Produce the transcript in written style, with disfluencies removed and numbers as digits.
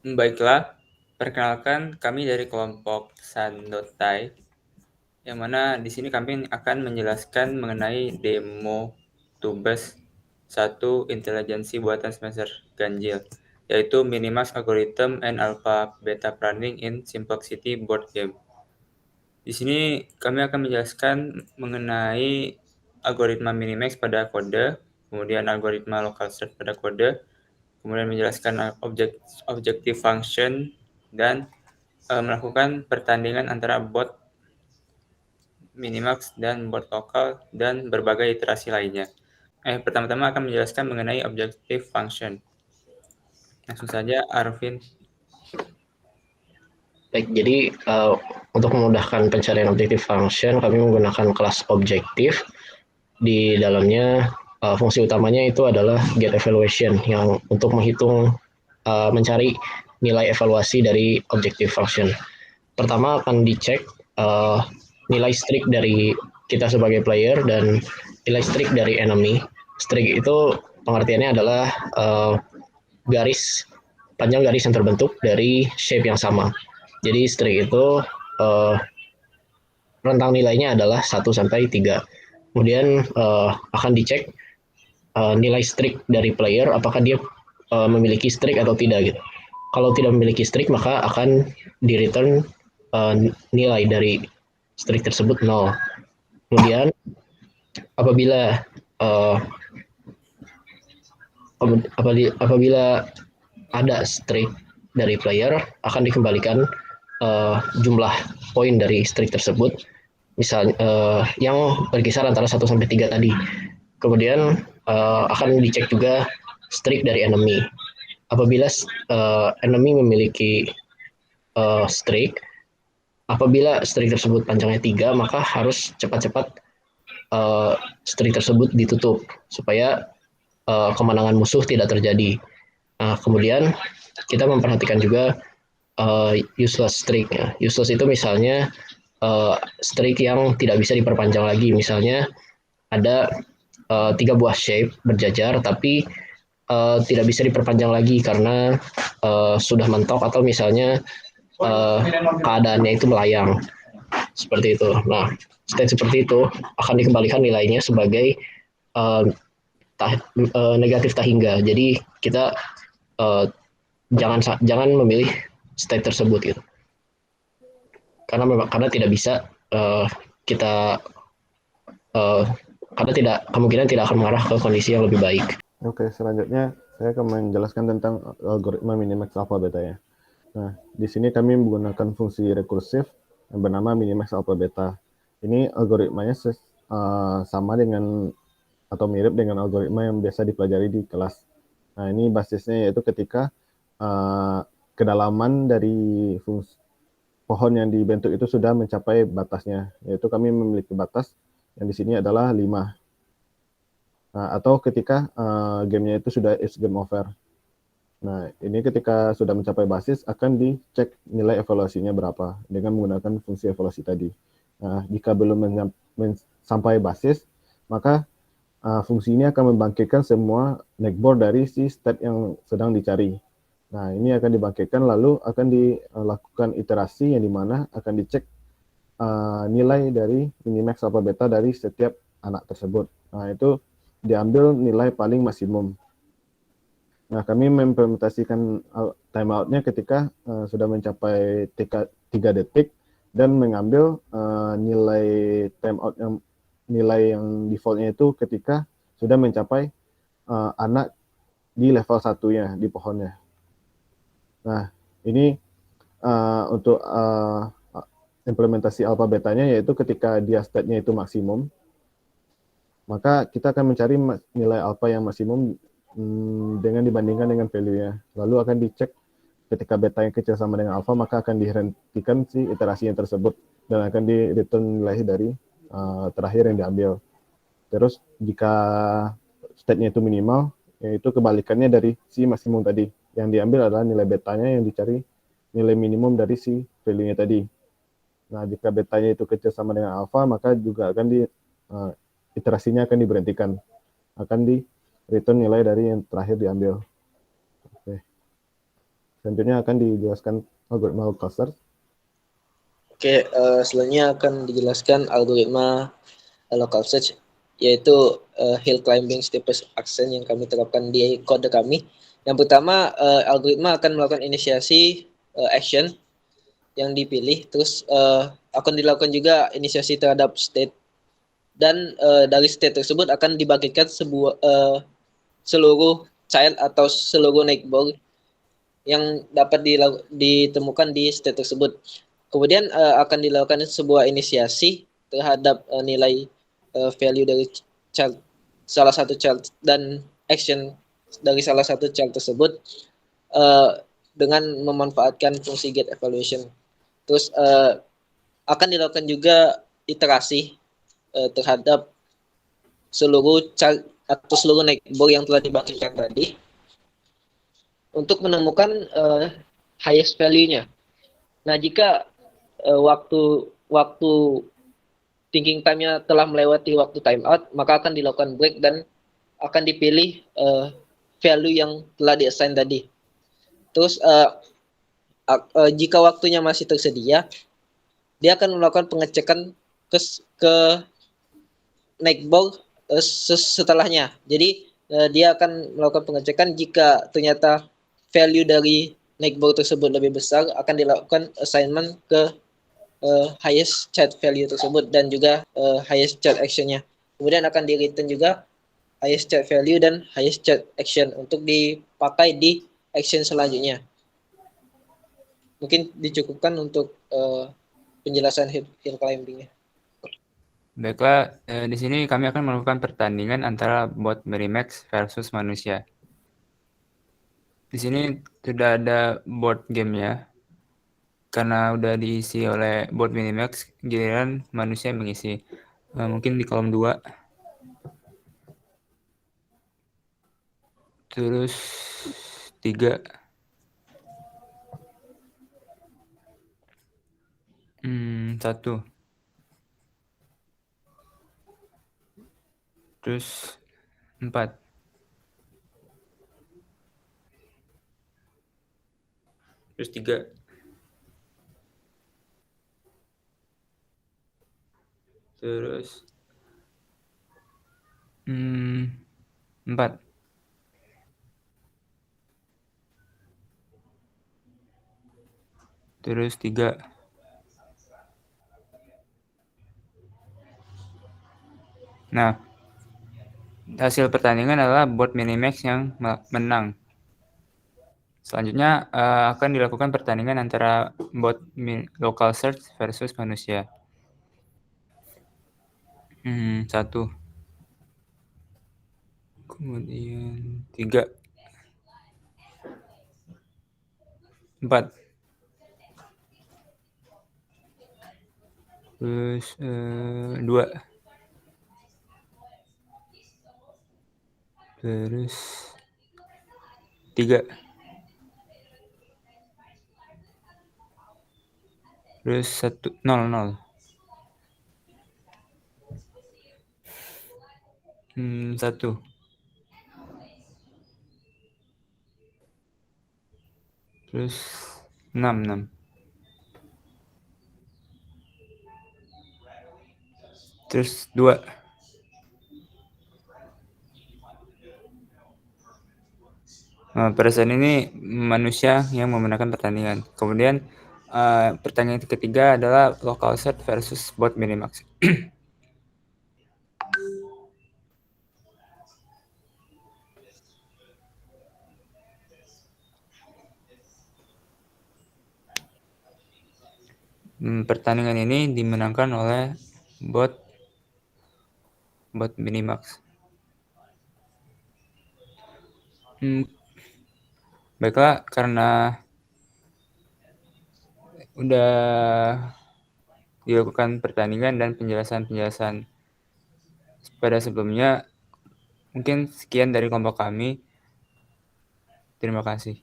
Baiklah, perkenalkan kami dari kelompok Sandotai, yang mana di sini kami akan menjelaskan mengenai demo Tubes 1 intelijensi buatan semester ganjil, yaitu Minimax Algorithm and Alpha Beta Planning in Simplicity Board Game. Di sini kami akan menjelaskan mengenai algoritma Minimax pada kode, kemudian algoritma local start pada kode, kemudian menjelaskan objective function, dan melakukan pertandingan antara bot Minimax dan bot lokal dan berbagai iterasi lainnya. Pertama-tama akan menjelaskan mengenai objective function. Langsung saja, Arvin. Baik, jadi untuk memudahkan pencarian objective function, kami menggunakan kelas objektif. Di dalamnya fungsi utamanya itu adalah get evaluation yang untuk menghitung mencari nilai evaluasi dari objective function. Pertama akan dicek nilai streak dari kita sebagai player dan nilai streak dari enemy. Streak itu pengertiannya adalah panjang garis yang terbentuk dari shape yang sama. Jadi streak itu rentang nilainya adalah 1 sampai 3. Kemudian akan dicek nilai streak dari player apakah dia memiliki streak atau tidak gitu. Kalau tidak memiliki streak maka akan di return nilai dari streak tersebut 0. Kemudian apabila uh, apabila ada streak dari player akan dikembalikan jumlah poin dari streak tersebut, misalnya yang berkisar antara 1 sampai 3 tadi. Kemudian akan dicek juga streak dari enemy. Apabila enemy memiliki streak, apabila streak tersebut panjangnya 3, maka harus cepat-cepat streak tersebut ditutup supaya kemenangan musuh tidak terjadi. Nah, kemudian kita memperhatikan juga useless streak. Useless itu misalnya streak yang tidak bisa diperpanjang lagi. Misalnya ada 3 buah shape berjajar tapi tidak bisa diperpanjang lagi karena sudah mentok atau misalnya keadaannya itu melayang. Seperti itu. Nah, state seperti itu akan dikembalikan nilainya sebagai uh, negatif tak hingga. Jadi kita uh, jangan memilih state tersebut gitu. Karena tidak bisa kita karena kemungkinan tidak akan mengarah ke kondisi yang lebih baik. Oke, selanjutnya saya akan menjelaskan tentang algoritma minimax alpha beta ya. Nah, di sini kami menggunakan fungsi rekursif yang bernama minimax alpha beta. Ini algoritmanya sama dengan atau mirip dengan algoritma yang biasa dipelajari di kelas. Nah, ini basisnya yaitu ketika kedalaman dari fungsi pohon yang dibentuk itu sudah mencapai batasnya, yaitu kami memiliki batas yang di sini adalah 5. Nah, atau ketika gamenya itu sudah is game over. Nah, ini ketika sudah mencapai basis akan dicek nilai evaluasinya berapa dengan menggunakan fungsi evaluasi tadi. Nah, jika belum sampai basis, maka fungsi ini akan membangkitkan semua neckboard dari si state yang sedang dicari. Nah, ini akan dibangkitkan lalu akan dilakukan iterasi yang dimana akan dicek nilai dari minimax alpha beta dari setiap anak tersebut. Nah, itu diambil nilai paling maksimum. Nah, kami mengimplementasikan timeout-nya ketika sudah mencapai 3 detik dan mengambil nilai timeout nilai yang default-nya itu ketika sudah mencapai anak di level 1-nya di pohonnya. Nah, ini untuk implementasi alpha betanya yaitu ketika dia state-nya itu maksimum, maka kita akan mencari nilai alpha yang maksimum dengan dibandingkan dengan value-nya. Lalu akan dicek ketika beta yang kecil sama dengan alpha, maka akan dihentikan si iterasinya tersebut dan akan di return nilai dari terakhir yang diambil. Terus jika state-nya itu minimal, yaitu kebalikannya dari si maksimum tadi. Yang diambil adalah nilai betanya yang dicari nilai minimum dari si value-nya tadi. Nah, jika betanya itu kecil sama dengan alpha, maka juga akan iterasinya akan diberhentikan. Akan di return nilai dari yang terakhir diambil. Oke. Selanjutnya akan dijelaskan algoritma local search. Oke, selanjutnya akan dijelaskan algoritma local search, yaitu hill climbing steepest ascent yang kami terapkan di kode kami. Yang pertama, algoritma akan melakukan inisiasi action yang dipilih, terus akan dilakukan juga inisiasi terhadap state, dan dari state tersebut akan dibagikan seluruh child atau seluruh neighbor yang dapat ditemukan di state tersebut. Kemudian akan dilakukan sebuah inisiasi terhadap nilai value dari child, salah satu child, dan action dari salah satu child tersebut dengan memanfaatkan fungsi get evaluation. Terus akan dilakukan juga iterasi terhadap seluruh child atau seluruh neighbor yang telah dibagikan tadi untuk menemukan highest value-nya. Nah, jika waktu thinking time-nya telah melewati waktu timeout, maka akan dilakukan break dan akan dipilih value yang telah di-assign tadi. Terus jika waktunya masih tersedia, dia akan melakukan pengecekan ke neighbor setelahnya. Jadi dia akan melakukan pengecekan jika ternyata value dari neighbor tersebut lebih besar, akan dilakukan assignment ke highest child value tersebut dan juga highest child action-nya. Kemudian akan di-return juga highest child value dan highest child action untuk dipakai di action selanjutnya. Mungkin dicukupkan untuk penjelasan hill climbing-nya. Baiklah, di sini kami akan melakukan pertandingan antara bot Merimax versus manusia. Di sini sudah ada board game-nya. Karena udah diisi oleh bot Minimax, giliran manusia yang mengisi. Mungkin di kolom 2. Terus 3. 1. Terus 4. Terus 3. Terus 4. Terus 3. Nah, hasil pertandingan adalah bot Minimax yang menang. Selanjutnya akan dilakukan pertandingan antara bot local search versus manusia. 1. Kemudian 3. 4. Terus 2. Terus 3. Terus 1. 0. 1. Terus 6. Terus 2. Pada saat ini manusia yang memenangkan pertandingan. Kemudian pertandingan ketiga adalah local search versus bot Minimax. Pertandingan ini dimenangkan oleh bot Minimax. Baiklah, karena udah dilakukan pertandingan dan penjelasan pada sebelumnya, mungkin sekian dari kelompok kami. Terima kasih.